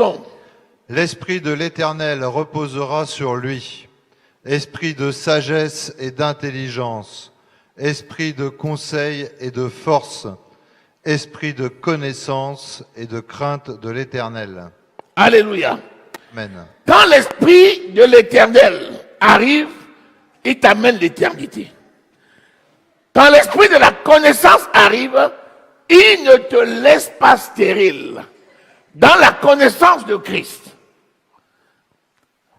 Lisons. L'Esprit de l'Éternel reposera sur lui, esprit de sagesse et d'intelligence, esprit de conseil et de force, esprit de connaissance et de crainte de l'Éternel. Alléluia. Amen. Quand l'Esprit de l'Éternel arrive, il t'amène l'éternité. Quand l'Esprit de la connaissance arrive, il ne te laisse pas stérile dans la connaissance de Christ.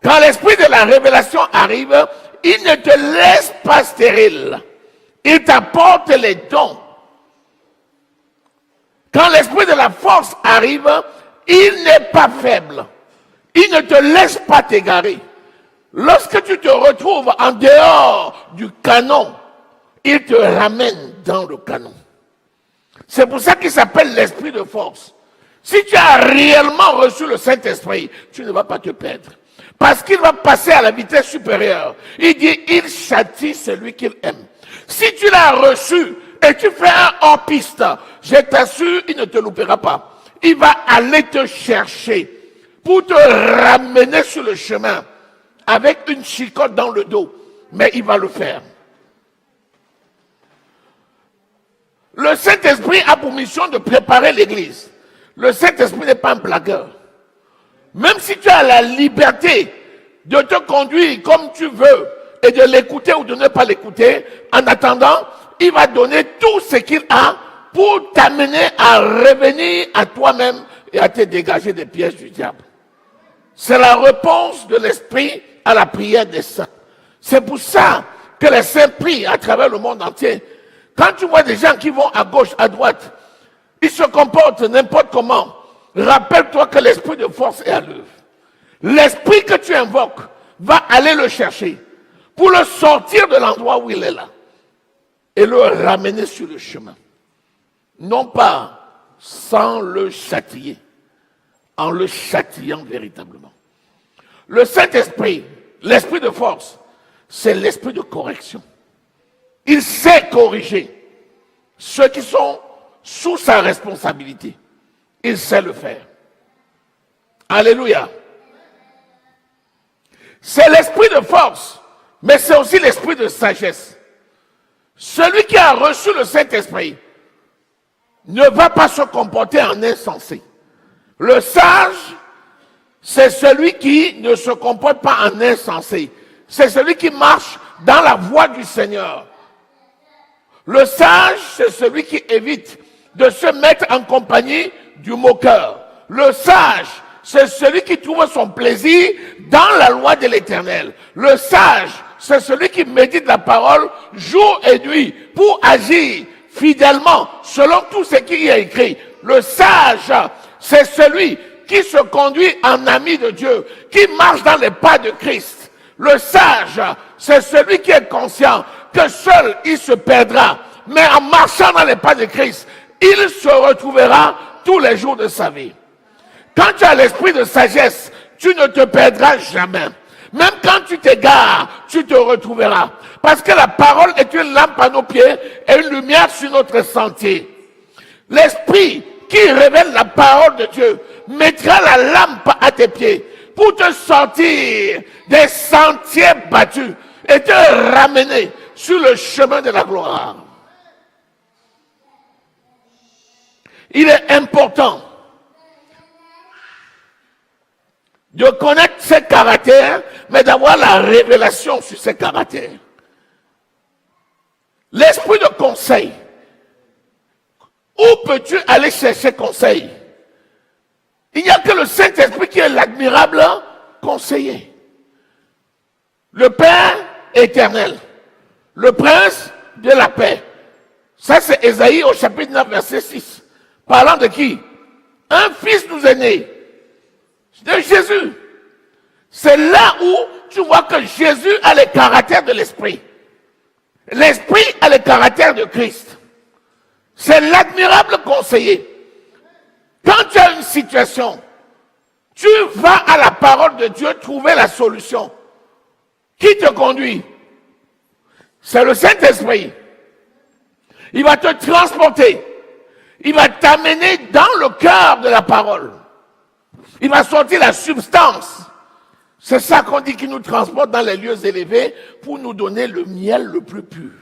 Quand l'Esprit de la révélation arrive, il ne te laisse pas stérile. Il t'apporte les dons. Quand l'Esprit de la force arrive, il n'est pas faible. Il ne te laisse pas t'égarer. Lorsque tu te retrouves en dehors du canon, il te ramène dans le canon. C'est pour ça qu'il s'appelle l'Esprit de force. Si tu as réellement reçu le Saint-Esprit, tu ne vas pas te perdre. Parce qu'il va passer à la vitesse supérieure. Il dit, il châtie celui qu'il aime. Si tu l'as reçu et tu fais un hors-piste, je t'assure, il ne te loupera pas. Il va aller te chercher pour te ramener sur le chemin avec une chicotte dans le dos. Mais il va le faire. Le Saint-Esprit a pour mission de préparer l'Église. Le Saint-Esprit n'est pas un blagueur. Même si tu as la liberté de te conduire comme tu veux et de l'écouter ou de ne pas l'écouter, en attendant, il va donner tout ce qu'il a pour t'amener à revenir à toi-même et à te dégager des pièges du diable. C'est la réponse de l'Esprit à la prière des saints. C'est pour ça que les saints prient à travers le monde entier. Quand tu vois des gens qui vont à gauche, à droite, ils se comportent n'importe comment. Rappelle-toi que l'esprit de force est à l'œuvre. L'esprit que tu invoques va aller le chercher pour le sortir de l'endroit où il est là et le ramener sur le chemin. Non pas sans le châtier, en le châtiant véritablement. Le Saint-Esprit, l'esprit de force, c'est l'esprit de correction. Il sait corriger ceux qui sont sous sa responsabilité. Il sait le faire. Alléluia. C'est l'esprit de force, mais c'est aussi l'esprit de sagesse. Celui qui a reçu le Saint-Esprit ne va pas se comporter en insensé. Le sage, c'est celui qui ne se comporte pas en insensé. C'est celui qui marche dans la voie du Seigneur. Le sage, c'est celui qui évite de se mettre en compagnie du moqueur. Le sage, c'est celui qui trouve son plaisir dans la loi de l'Éternel. Le sage, c'est celui qui médite la parole jour et nuit pour agir fidèlement selon tout ce qui y est écrit. Le sage, c'est celui qui se conduit en ami de Dieu, qui marche dans les pas de Christ. Le sage, c'est celui qui est conscient que seul il se perdra, mais en marchant dans les pas de Christ, il se retrouvera tous les jours de sa vie. Quand tu as l'esprit de sagesse, tu ne te perdras jamais. Même quand tu t'égares, tu te retrouveras. Parce que la parole est une lampe à nos pieds et une lumière sur notre sentier. L'esprit qui révèle la parole de Dieu mettra la lampe à tes pieds pour te sortir des sentiers battus et te ramener sur le chemin de la gloire. Il est important de connaître ses caractères, mais d'avoir la révélation sur ses caractères. L'esprit de conseil. Où peux-tu aller chercher conseil? Il n'y a que le Saint-Esprit qui est l'admirable conseiller. Le Père éternel. Le Prince de la paix. Ça, c'est Ésaïe au chapitre 9, verset 6. Parlant de qui? Un fils nous est né. De Jésus. C'est là où tu vois que Jésus a les caractères de l'Esprit. L'Esprit a les caractères de Christ. C'est l'admirable conseiller. Quand tu as une situation, tu vas à la parole de Dieu trouver la solution. Qui te conduit? C'est le Saint-Esprit. Il va te transporter. Il va t'amener dans le cœur de la parole. Il va sortir la substance. C'est ça qu'on dit qu'il nous transporte dans les lieux élevés pour nous donner le miel le plus pur.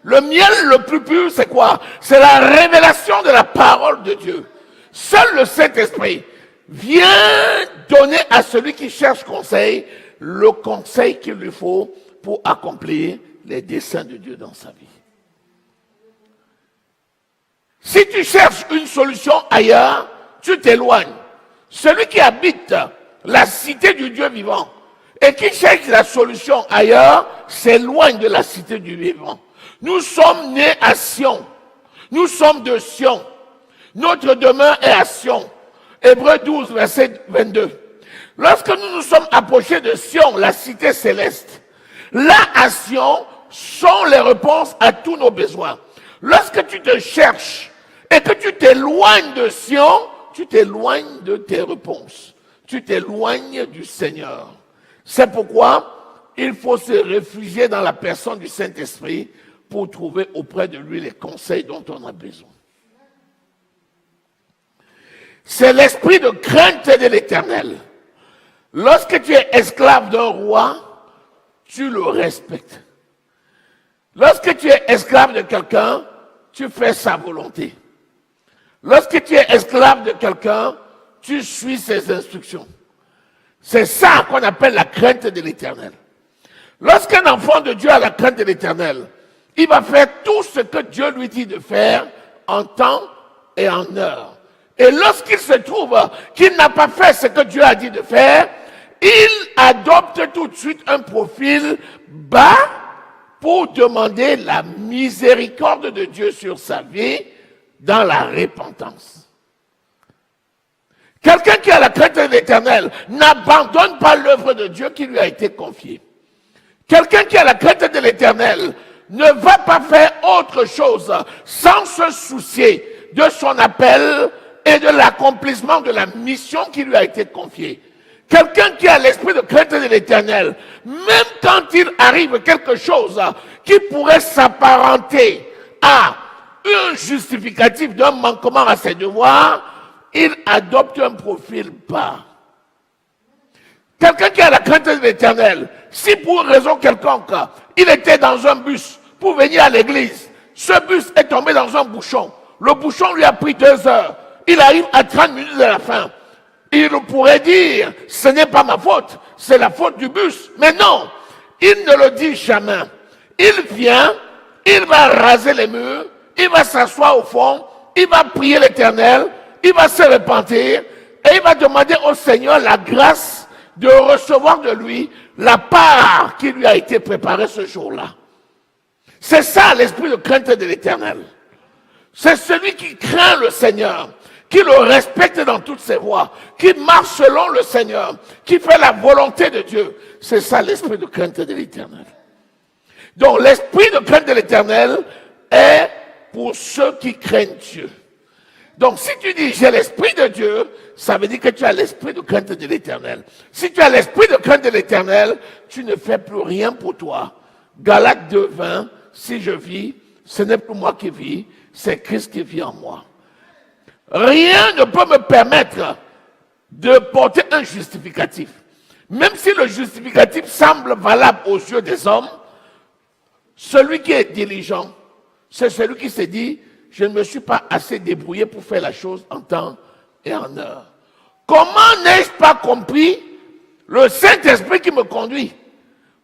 Le miel le plus pur, c'est quoi? C'est la révélation de la parole de Dieu. Seul le Saint-Esprit vient donner à celui qui cherche conseil le conseil qu'il lui faut pour accomplir les desseins de Dieu dans sa vie. Si tu cherches une solution ailleurs, tu t'éloignes. Celui qui habite la cité du Dieu vivant et qui cherche la solution ailleurs s'éloigne de la cité du vivant. Nous sommes nés à Sion. Nous sommes de Sion. Notre demeure est à Sion. Hébreux 12, verset 22. Lorsque nous nous sommes approchés de Sion, la cité céleste, là à Sion sont les réponses à tous nos besoins. Lorsque tu te cherches et que tu t'éloignes de Sion, tu t'éloignes de tes réponses. Tu t'éloignes du Seigneur. C'est pourquoi il faut se réfugier dans la personne du Saint-Esprit pour trouver auprès de lui les conseils dont on a besoin. C'est l'esprit de crainte de l'Éternel. Lorsque tu es esclave d'un roi, tu le respectes. Lorsque tu es esclave de quelqu'un, tu fais sa volonté. Lorsque tu es esclave de quelqu'un, tu suis ses instructions. C'est ça qu'on appelle la crainte de l'Éternel. Lorsqu'un enfant de Dieu a la crainte de l'Éternel, il va faire tout ce que Dieu lui dit de faire en temps et en heure. Et lorsqu'il se trouve qu'il n'a pas fait ce que Dieu a dit de faire, il adopte tout de suite un profil bas pour demander la miséricorde de Dieu sur sa vie dans la repentance. Quelqu'un qui a la crainte de l'Éternel n'abandonne pas l'œuvre de Dieu qui lui a été confiée. Quelqu'un qui a la crainte de l'Éternel ne va pas faire autre chose sans se soucier de son appel et de l'accomplissement de la mission qui lui a été confiée. Quelqu'un qui a l'esprit de crainte de l'Éternel, même quand il arrive quelque chose qui pourrait s'apparenter à un justificatif d'un manquement à ses devoirs, il adopte un profil bas. Quelqu'un qui a la crainte de l'Éternel, si pour une raison quelconque, il était dans un bus pour venir à l'église, ce bus est tombé dans un bouchon, le bouchon lui a pris 2 heures, il arrive à 30 minutes de la fin, il pourrait dire, ce n'est pas ma faute, c'est la faute du bus. Mais non, il ne le dit jamais. Il vient, il va raser les murs, il va s'asseoir au fond, il va prier l'Éternel, il va se repentir et il va demander au Seigneur la grâce de recevoir de lui la part qui lui a été préparée ce jour-là. C'est ça l'esprit de crainte de l'Éternel. C'est celui qui craint le Seigneur, qui le respecte dans toutes ses voies, qui marche selon le Seigneur, qui fait la volonté de Dieu. C'est ça l'esprit de crainte de l'Éternel. Donc l'esprit de crainte de l'Éternel est pour ceux qui craignent Dieu. Donc si tu dis j'ai l'esprit de Dieu, ça veut dire que tu as l'esprit de crainte de l'Éternel. Si tu as l'esprit de crainte de l'Éternel, tu ne fais plus rien pour toi. Galates 2:20, si je vis, ce n'est plus moi qui vis, c'est Christ qui vit en moi. Rien ne peut me permettre de porter un justificatif. Même si le justificatif semble valable aux yeux des hommes, celui qui est diligent, c'est celui qui se dit, je ne me suis pas assez débrouillé pour faire la chose en temps et en heure. Comment n'ai-je pas compris le Saint-Esprit qui me conduit?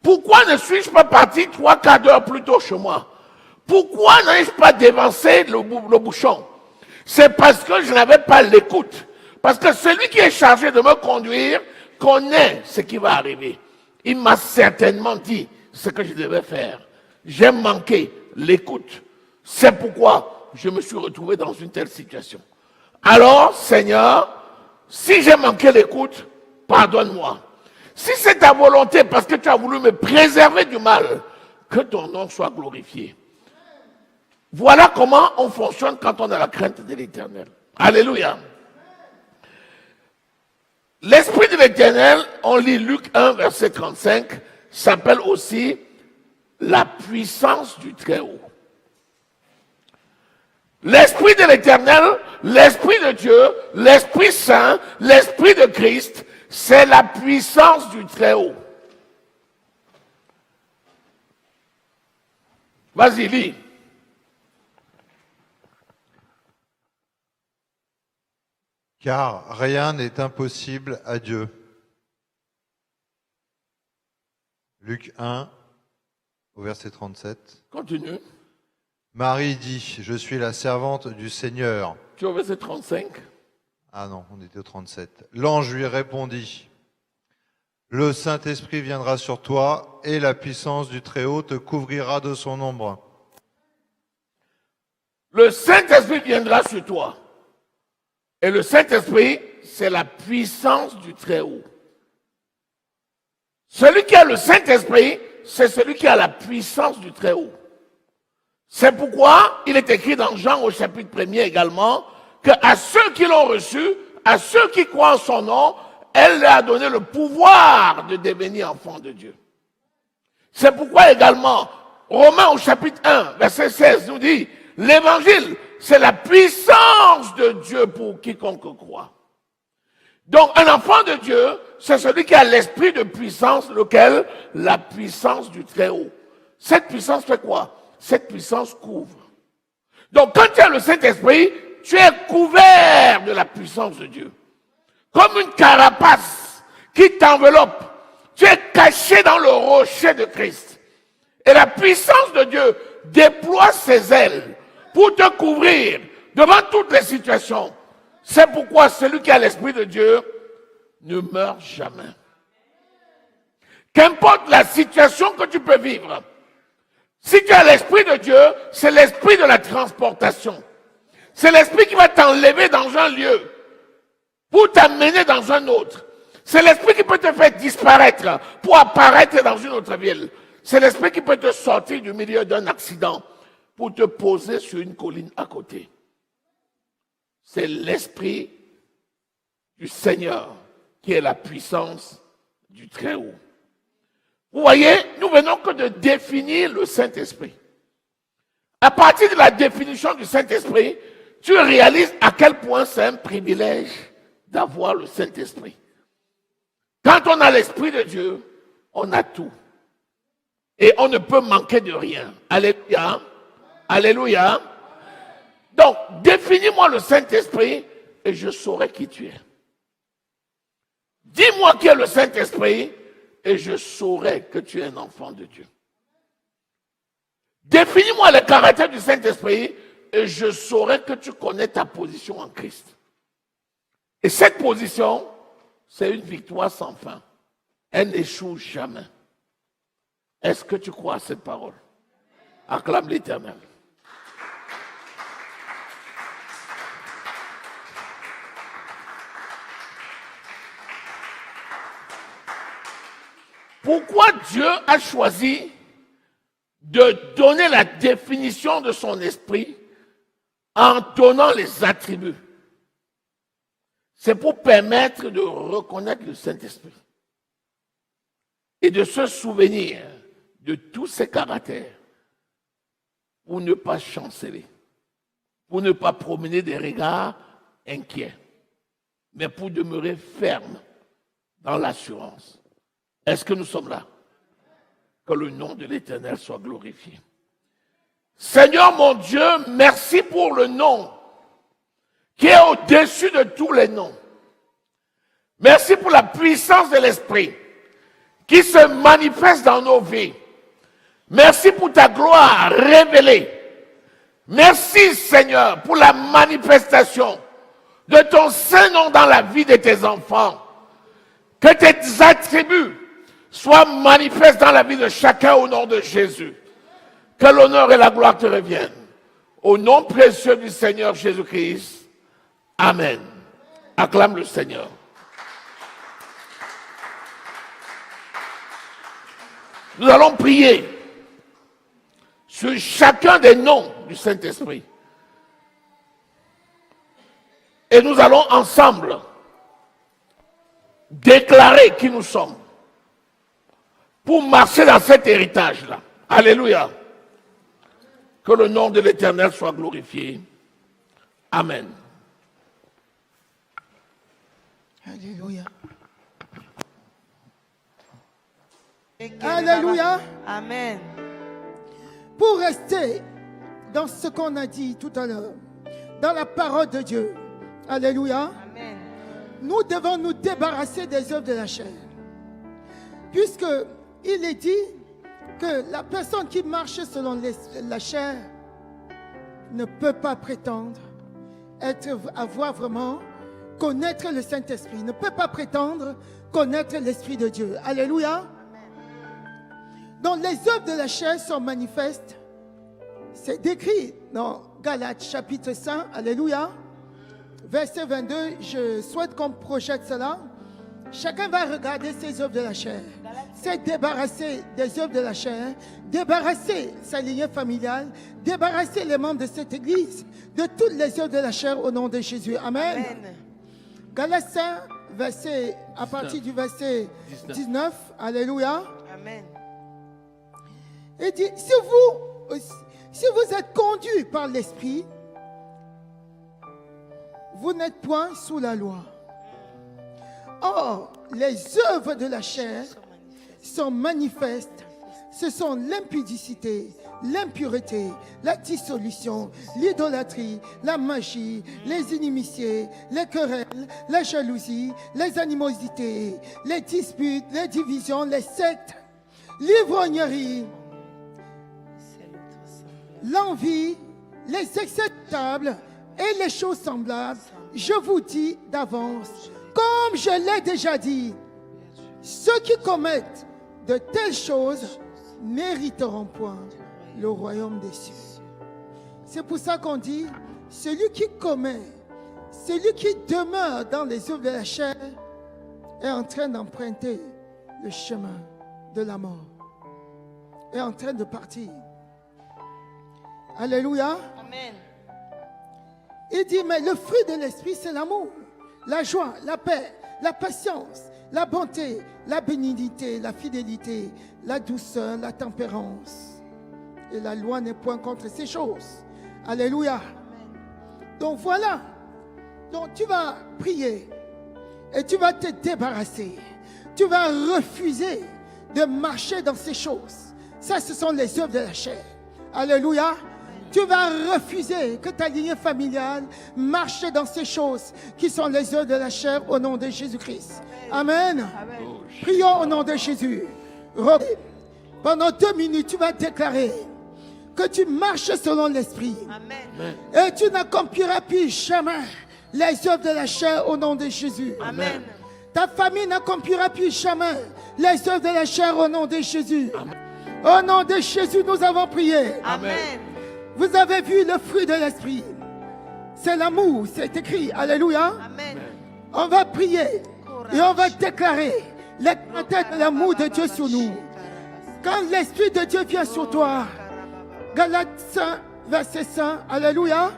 Pourquoi ne suis-je pas parti 3/4 d'heure plus tôt chez moi? Pourquoi n'ai-je pas dévancé le bouchon? C'est parce que je n'avais pas l'écoute. Parce que celui qui est chargé de me conduire connaît ce qui va arriver. Il m'a certainement dit ce que je devais faire. J'ai manqué l'écoute. C'est pourquoi je me suis retrouvé dans une telle situation. Alors, Seigneur, si j'ai manqué l'écoute, pardonne-moi. Si c'est ta volonté parce que tu as voulu me préserver du mal, que ton nom soit glorifié. Voilà comment on fonctionne quand on a la crainte de l'Éternel. Alléluia. L'Esprit de l'Éternel, on lit Luc 1, verset 35, s'appelle aussi la puissance du Très-Haut. L'Esprit de l'Éternel l'Esprit de Dieu, l'Esprit Saint, l'Esprit de Christ, c'est la puissance du Très-Haut. Vas-y, lis. Car rien n'est impossible à Dieu. Luc 1, au verset 37. Continue. Marie dit, je suis la servante du Seigneur. Tu es au verset 35. Ah non, on était au 37. L'ange lui répondit, le Saint-Esprit viendra sur toi et la puissance du Très-Haut te couvrira de son ombre. Le Saint-Esprit viendra sur toi. Et le Saint-Esprit, c'est la puissance du Très-Haut. Celui qui a le Saint-Esprit, c'est celui qui a la puissance du Très-Haut. C'est pourquoi il est écrit dans Jean au chapitre 1er également, qu'à ceux qui l'ont reçu, à ceux qui croient en son nom, elle leur a donné le pouvoir de devenir enfants de Dieu. C'est pourquoi également, Romains au chapitre 1, verset 16 nous dit, l'évangile, c'est la puissance de Dieu pour quiconque croit. Donc, un enfant de Dieu, c'est celui qui a l'esprit de puissance, lequel? La puissance du Très-Haut. Cette puissance fait quoi? Cette puissance couvre. Donc, quand tu as le Saint-Esprit, tu es couvert de la puissance de Dieu. Comme une carapace qui t'enveloppe. Tu es caché dans le rocher de Christ. Et la puissance de Dieu déploie ses ailes pour te couvrir devant toutes les situations. C'est pourquoi celui qui a l'Esprit de Dieu ne meurt jamais. Qu'importe la situation que tu peux vivre, si tu as l'Esprit de Dieu, c'est l'Esprit de la transportation. C'est l'Esprit qui va t'enlever dans un lieu pour t'amener dans un autre. C'est l'Esprit qui peut te faire disparaître pour apparaître dans une autre ville. C'est l'Esprit qui peut te sortir du milieu d'un accident pour te poser sur une colline à côté. C'est l'Esprit du Seigneur qui est la puissance du Très-Haut. Vous voyez, nous venons que de définir le Saint-Esprit. À partir de la définition du Saint-Esprit, tu réalises à quel point c'est un privilège d'avoir le Saint-Esprit. Quand on a l'Esprit de Dieu, on a tout. Et on ne peut manquer de rien. Alléluia. Alléluia. Donc, définis-moi le Saint-Esprit et je saurai qui tu es. Dis-moi qui est le Saint-Esprit et je saurai que tu es un enfant de Dieu. Définis-moi le caractère du Saint-Esprit et je saurai que tu connais ta position en Christ. Et cette position, c'est une victoire sans fin. Elle n'échoue jamais. Est-ce que tu crois à cette parole? Acclame l'Éternel. Pourquoi Dieu a choisi de donner la définition de son esprit en donnant les attributs? C'est pour permettre de reconnaître le Saint-Esprit et de se souvenir de tous ses caractères pour ne pas chanceler, pour ne pas promener des regards inquiets, mais pour demeurer ferme dans l'assurance. Est-ce que nous sommes là? Que le nom de l'Éternel soit glorifié. Seigneur mon Dieu, merci pour le nom qui est au-dessus de tous les noms. Merci pour la puissance de l'Esprit qui se manifeste dans nos vies. Merci pour ta gloire révélée. Merci Seigneur pour la manifestation de ton Saint-Nom dans la vie de tes enfants. Que tes attributs soient manifestes dans la vie de chacun au nom de Jésus. Que l'honneur et la gloire te reviennent. Au nom précieux du Seigneur Jésus-Christ. Amen. Acclame le Seigneur. Nous allons prier sur chacun des noms du Saint-Esprit. Et nous allons ensemble déclarer qui nous sommes pour marcher dans cet héritage-là. Alléluia. Que le nom de l'Éternel soit glorifié. Amen. Alléluia. Alléluia. Amen. Pour rester dans ce qu'on a dit tout à l'heure, dans la parole de Dieu, alléluia, Amen. nous devons nous débarrasser des œuvres de la chair. Puisque il est dit que la personne qui marche selon la chair ne peut pas prétendre avoir vraiment connaître le Saint-Esprit, ne peut pas prétendre connaître l'Esprit de Dieu. Alléluia. Donc les œuvres de la chair sont manifestes. C'est décrit dans Galates chapitre 5, alléluia, verset 22. Je souhaite qu'on projette cela. Chacun va regarder ses œuvres de la chair. C'est débarrasser des œuvres de la chair, débarrasser sa lignée familiale, débarrasser les membres de cette église de toutes les œuvres de la chair au nom de Jésus. Amen. Amen. Galates 5, verset, à partir du verset 19, alléluia. Amen. Il dit, si vous êtes conduits par l'Esprit, vous n'êtes point sous la loi. Or, les œuvres de la chair sont manifestes. Ce sont l'impudicité, l'impureté, la dissolution, l'idolâtrie, la magie, les inimitiés, les querelles, la jalousie, les animosités, les disputes, les divisions, les sectes, l'ivrognerie, l'envie, les excès de table et les choses semblables. Je vous dis d'avance, comme je l'ai déjà dit, ceux qui commettent de telles choses n'hériteront point le royaume des cieux. C'est pour ça qu'on dit, celui qui commet, celui qui demeure dans les œuvres de la chair est en train d'emprunter le chemin de la mort, est en train de partir. Alléluia. Amen. Il dit, mais le fruit de l'esprit, c'est l'amour, la joie, la paix, la patience, la bonté, la bénignité, la fidélité, la douceur, la tempérance. Et la loi n'est point contre ces choses. Alléluia. Donc voilà. Donc tu vas prier et tu vas te débarrasser. Tu vas refuser de marcher dans ces choses. Ça, ce sont les œuvres de la chair. Alléluia. Tu vas refuser que ta lignée familiale marche dans ces choses qui sont les œuvres de la chair au nom de Jésus-Christ. Amen. Amen. Prions au nom de Jésus. Pendant 2 minutes, tu vas déclarer que tu marches selon l'Esprit. Amen. Et tu n'accompliras plus jamais les œuvres de la chair au nom de Jésus. Amen. Ta famille n'accomplira plus jamais les œuvres de la chair au nom de Jésus. Au nom de Jésus, nous avons prié. Amen. Vous avez vu le fruit de l'Esprit. C'est l'amour, c'est écrit. Alléluia. Amen. On va prier et on va déclarer les caractères de l'amour de Dieu sur nous. Quand l'Esprit de Dieu vient sur toi, Galates 5, verset 5, alléluia.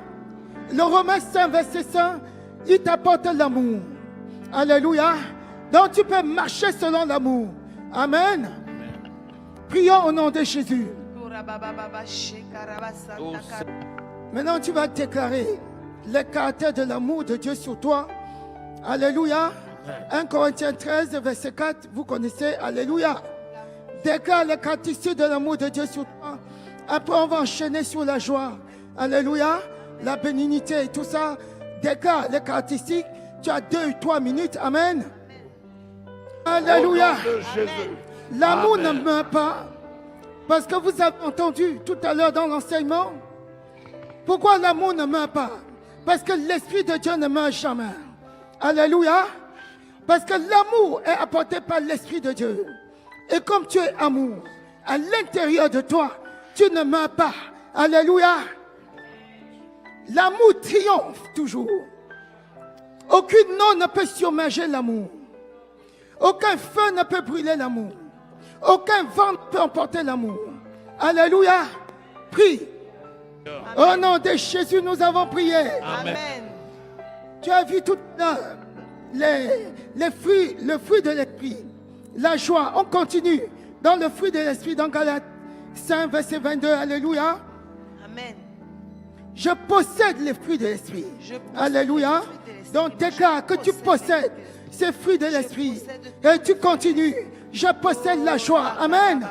Le Romains 5, verset 5, il t'apporte l'amour. Alléluia. Donc tu peux marcher selon l'amour. Amen. Prions au nom de Jésus. Maintenant tu vas déclarer les caractères de l'amour de Dieu sur toi. Alléluia. 1 Corinthiens 13, verset 4, vous connaissez. Alléluia. Déclare les caractéristiques de l'amour de Dieu sur toi. Après, on va enchaîner sur la joie. Alléluia. La bénignité et tout ça. Déclare les caractéristiques. Tu as 2 ou 3 minutes. Amen. Alléluia. Au nom de Jésus. L'amour ne Amen. meurt pas. Parce que vous avez entendu tout à l'heure dans l'enseignement. Pourquoi l'amour ne meurt pas? Parce que l'Esprit de Dieu ne meurt jamais. Alléluia. Parce que l'amour est apporté par l'Esprit de Dieu. Et comme tu es amour, à l'intérieur de toi, tu ne meurs pas. Alléluia. L'amour triomphe toujours. Aucune eau ne peut submerger l'amour. Aucun feu ne peut brûler l'amour. Aucun vent ne peut emporter l'amour. Alléluia. Prie. Au nom de Jésus, nous avons prié. Amen. Tu as vu tout à l'heure le fruit de l'esprit, la joie. On continue dans le fruit de l'esprit dans Galates 5, verset 22. Alléluia. Amen. Je possède les fruits de l'esprit. Je possède Alléluia. les fruits de l'esprit. Donc déclare que tu possèdes ces fruits de l'esprit. Et tu continues. Je possède la joie. Amen.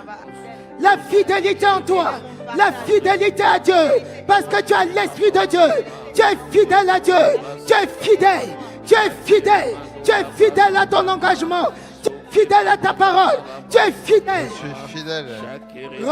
La fidélité en toi. La fidélité à Dieu. Parce que tu as l'esprit de Dieu. Tu es fidèle à Dieu. Tu es fidèle. Tu es fidèle. Tu es fidèle à ton engagement. Tu es fidèle à ta parole. Tu es fidèle. Je suis fidèle. Jacques, Oh,